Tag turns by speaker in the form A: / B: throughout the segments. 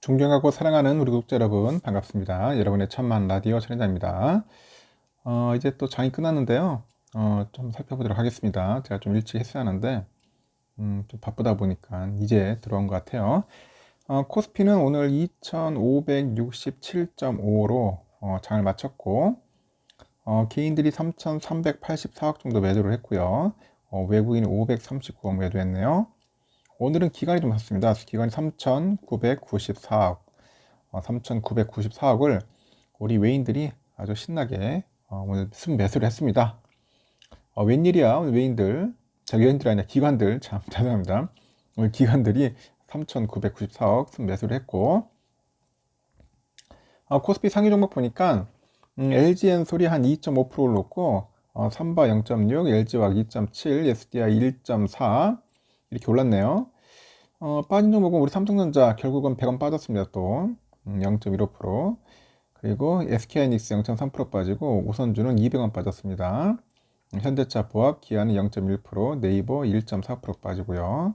A: 존경하고 사랑하는 우리 구독자 여러분 반갑습니다. 여러분의 천만 라디오 천연자입니다. 이제 또 장이 끝났는데요. 좀 살펴보도록 하겠습니다. 제가 좀 일찍 했어야 하는데 좀 바쁘다 보니까 이제 들어온 것 같아요. 코스피는 오늘 2567.5로 장을 마쳤고 개인들이 3384억 정도 매도를 했고요. 외국인이 539억 매도했네요. 오늘은 기관이 좀 샀습니다. 기관이 3,994억, 3,994억을 우리 외인들이 아주 신나게 오늘 순매수를 했습니다. 웬일이야, 오늘 외인들, 외인들이 아니라 기관들, 참 죄송합니다. 오늘 기관들이 3,994억 순매수를 했고, 코스피 상위 종목 보니까 LG엔솔이 한 2.5%를 놓고 삼바 0.6, LG화학 2.7, SDI 1.4 이렇게 올랐네요. 빠진 종목은 우리 삼성전자 결국은 100원 빠졌습니다. 또 0.15%. 그리고 SK하이닉스 0.3% 빠지고 우선주는 200원 빠졌습니다. 현대차, 보합, 기아는 0.1%, 네이버 1.4% 빠지고요.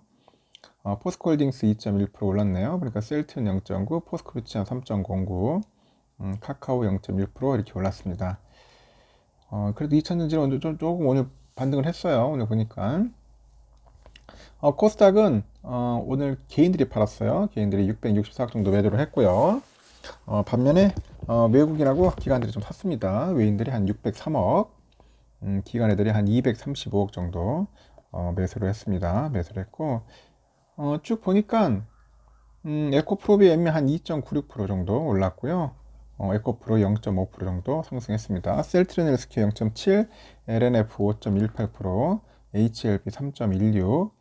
A: 포스코홀딩스 2.1% 올랐네요. 그러니까 셀트는 0.9, 포스코비치는 3.09, 카카오 0.1% 이렇게 올랐습니다. 그래도 2차전지는 오늘 조금 오늘 반등을 했어요. 오늘 보니까. 코스닥은 오늘 개인들이 팔았어요. 개인들이 664억 정도 매도를 했고요. 반면에 외국인하고 기관들이 좀 샀습니다. 외인들이 한 603억, 기관 애들이 한 235억 정도 매수를 했습니다. 매수를 했고 쭉 보니까 에코프로비 엠미 한 2.96% 정도 올랐고요. 에코프로 0.5% 정도 상승했습니다. 셀트리온 헬스케어 0.7, LNF 5.18%, HLB 3.16,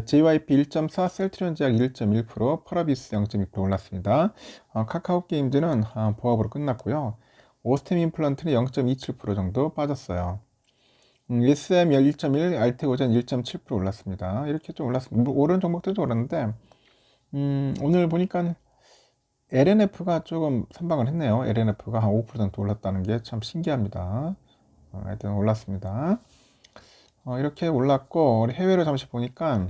A: JYP 1.4, 셀트리온 제약 1.1%, 퍼라비스 0.2% 올랐습니다. 카카오 게임즈는 보합으로 끝났고요. 오스템 임플란트는 0.27% 정도 빠졌어요. SM 1.1, 알테오젠 1.7% 올랐습니다. 이렇게 좀 올랐습니다. 오른 종목들도 올랐는데 오늘 보니까 LNF가 조금 선방을 했네요. LNF가 한 5% 올랐다는 게 참 신기합니다. 하여튼 올랐습니다. 이렇게 올랐고 우리 해외로 잠시 보니까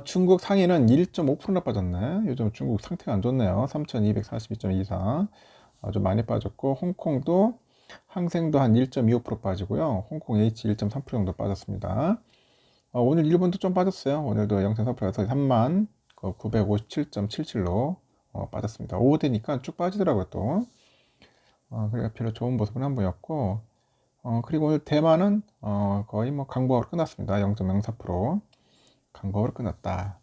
A: 중국 상해는 1.5%나 빠졌네. 요즘 중국 상태가 안 좋네요. 3242.24 아주 많이 빠졌고 홍콩도 항생도 한 1.25% 빠지고요. 홍콩 H 1.3% 정도 빠졌습니다. 오늘 일본도 좀 빠졌어요. 오늘도 0.4%에서 3957.77로 빠졌습니다. 오후 되니까 쭉 빠지더라고요 또. 그러니까 별로 좋은 모습은 안 보였고 그리고 오늘 대만은 거의 뭐 강보합으로 끝났습니다. 0.04% 강보합으로 끝났다.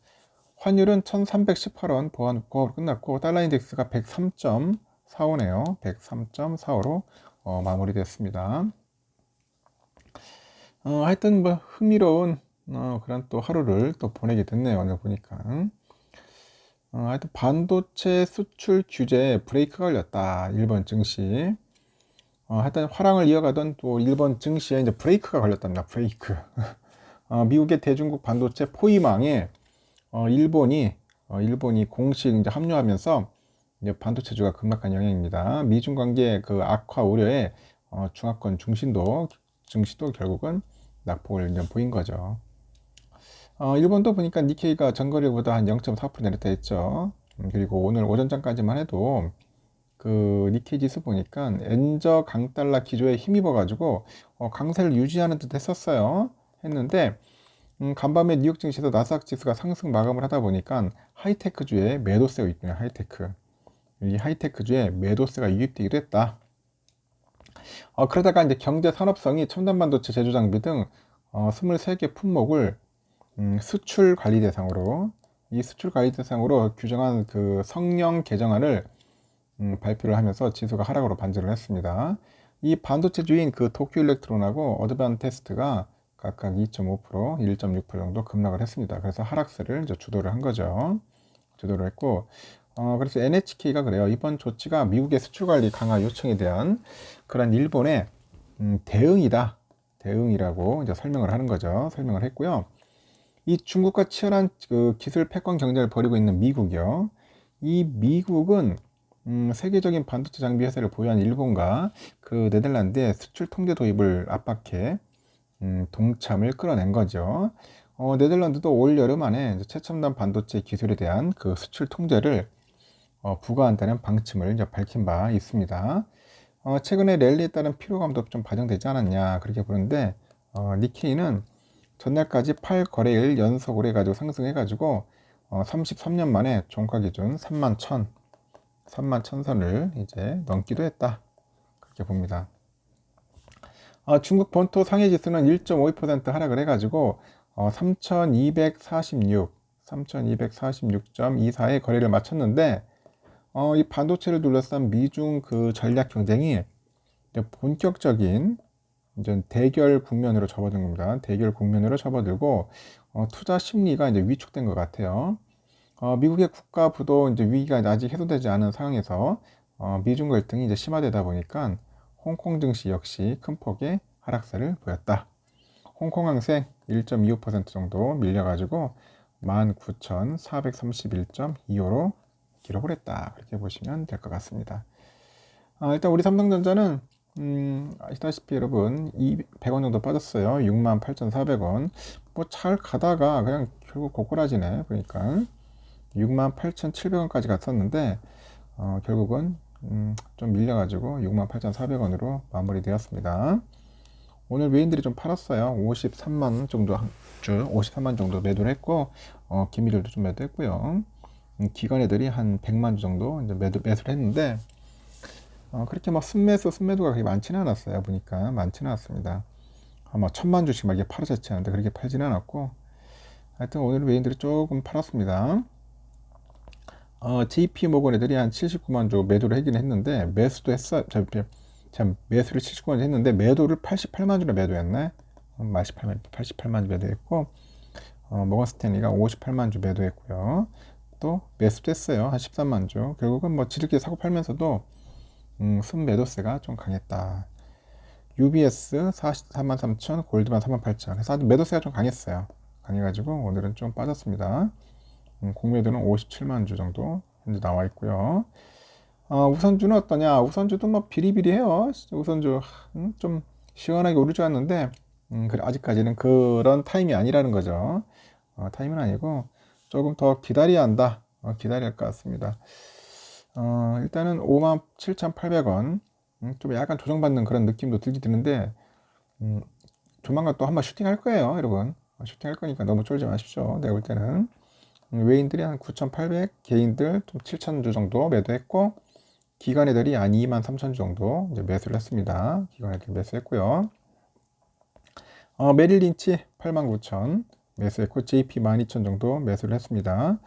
A: 환율은 1318원 보합으로 끝났고 달러 인덱스가 103.45네요. 103.45로 마무리됐습니다. 하여튼 뭐 흥미로운 그런 또 하루를 또 보내게 됐네요. 오늘 보니까. 하여튼 반도체 수출 규제에 브레이크가 걸렸다. 일본 증시. 하여튼 화랑을 이어가던 또 일본 증시에 이제 브레이크가 걸렸답니다. 브레이크. 미국의 대중국 반도체 포위망에 일본이 공식 이제 합류하면서 이제 반도체주가 급락한 영향입니다. 미중 관계 그 악화 우려에 중화권 증시도 결국은 낙폭을 이제 보인 거죠. 일본도 보니까 니케이가 전거래보다 한 0.4% 내렸다 했죠. 그리고 오늘 오전장까지만 해도 그 니케이 지수 보니까 엔저 강달러 기조에 힘입어 가지고 강세를 유지하는 듯 했는데 간밤에 뉴욕 증시에서 나스닥 지수가 상승 마감을 하다 보니까 하이테크주에 매도세가 있네요. 이 하이테크주에 매도세가 유입되기도 했다. 그러다가 이제 경제 산업성이 첨단 반도체 제조 장비 등 23개 품목을 수출 관리 대상으로 규정한 그 성령 개정안을 발표를 하면서 지수가 하락으로 반전을 했습니다. 이 반도체주인 그 도쿄 일렉트론하고 어드밴테스트가 각각 2.5%, 1.6% 정도 급락을 했습니다. 그래서 하락세를 이제 주도를 한 거죠. 주도를 했고, 그래서 NHK가 그래요. 이번 조치가 미국의 수출 관리 강화 요청에 대한 그런 일본의 대응이라고 이제 설명을 하는 거죠. 설명을 했고요. 이 중국과 치열한 그 기술 패권 경쟁을 벌이고 있는 미국이요. 이 미국은 세계적인 반도체 장비 회사를 보유한 일본과 그 네덜란드의 수출 통제 도입을 압박해 동참을 끌어낸 거죠. 네덜란드도 올 여름 안에 이제 최첨단 반도체 기술에 대한 그 수출 통제를 부과한다는 방침을 이제 밝힌 바 있습니다. 최근에 랠리에 따른 피로감도 좀 반영되지 않았냐 그렇게 보는데 니케이는 전날까지 8거래일 연속으로 해가지고 상승해가지고 33년 만에 종가 기준 3만 1000선을 이제 넘기도 했다 그렇게 봅니다. 중국 본토 상해 지수는 1.52% 하락을 해가지고 3246.24에 거래를 마쳤는데 이 반도체를 둘러싼 미중 그 전략 경쟁이 본격적인 이제 대결 국면으로 접어든 겁니다. 대결 국면으로 접어들고 투자 심리가 이제 위축된 것 같아요. 미국의 국가 부도 이제 위기가 아직 해소되지 않은 상황에서 미중 갈등이 이제 심화되다 보니까 홍콩 증시 역시 큰 폭의 하락세를 보였다. 홍콩 항생 1.25% 정도 밀려가지고 19,431.25로 기록을 했다. 그렇게 보시면 될 것 같습니다. 일단 우리 삼성전자는 아시다시피 여러분 100원 정도 빠졌어요. 68,400원. 뭐 잘 가다가 그냥 결국 고꾸라지네. 보니까 68,700원까지 갔었는데 결국은 좀 밀려가지고 68,400원으로 마무리되었습니다. 오늘 외인들이 좀 팔았어요. 53만 정도 주 53만 정도 매도를 했고 기미들도 좀 매도했고요. 기관 애들이 한 100만 주 정도 이제 매수를 했는데 그렇게 막 순매도가 그렇게 많지는 않았어요. 보니까 많지는 않았습니다. 아마 1000만 주씩 막 이게 팔아졌지 않은데 그렇게 팔지는 않았고 하여튼 오늘 외인들이 조금 팔았습니다. JP 모건 애들이 한 79만 주 매도를 하긴 했는데 매수도 했어요. 참 매수를 79만 주 했는데 매도를 88만 주로 매도했네. 88만 주 매도했고 모건 스탠리가 58만 주 매도했고요. 또 매수도 했어요. 한 13만 주. 결국은 뭐 지들끼리 사고 팔면서도 순매도세가 좀 강했다. UBS 44만 3천, 골드만 3만 8천. 그래서 매도세가 좀 강했어요. 강해가지고 오늘은 좀 빠졌습니다. 공매도는 57만 주 정도 현재 나와 있고요. 우선주는 어떠냐? 우선주도 뭐 비리비리해요. 우선주 좀 시원하게 오를 줄 알았는데 아직까지는 그런 타임이 아니라는 거죠. 타임은 아니고 조금 더 기다려야 한다. 기다려야 할 것 같습니다. 일단은 57,800원 좀 약간 조정받는 그런 느낌도 들긴 드는데 조만간 또 한번 슈팅 할 거예요, 여러분. 슈팅 할 거니까 너무 쫄지 마십시오. 내가 볼 때는 외인들이 한 9,800, 개인들 좀 7,000주 정도 매도했고 기관 애들이 한 23,000주 정도 이제 매수를 했습니다. 기관 애들 매수했고요. 메릴 린치 89,000 매수했고 JP 12,000 정도 매수를 했습니다.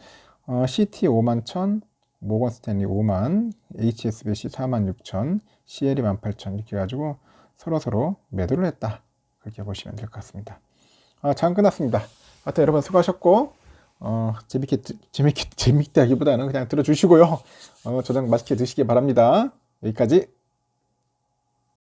A: CT 51,000, 모건 스탠리 5만, HSBC 46,000, CL이 18,000 이렇게 해가지고 서로 매도를 했다. 그렇게 보시면 될 것 같습니다. 장 끝났습니다. 하여튼 여러분 수고하셨고 재밌게 하기보다는 그냥 들어주시고요. 저녁 맛있게 드시기 바랍니다. 여기까지.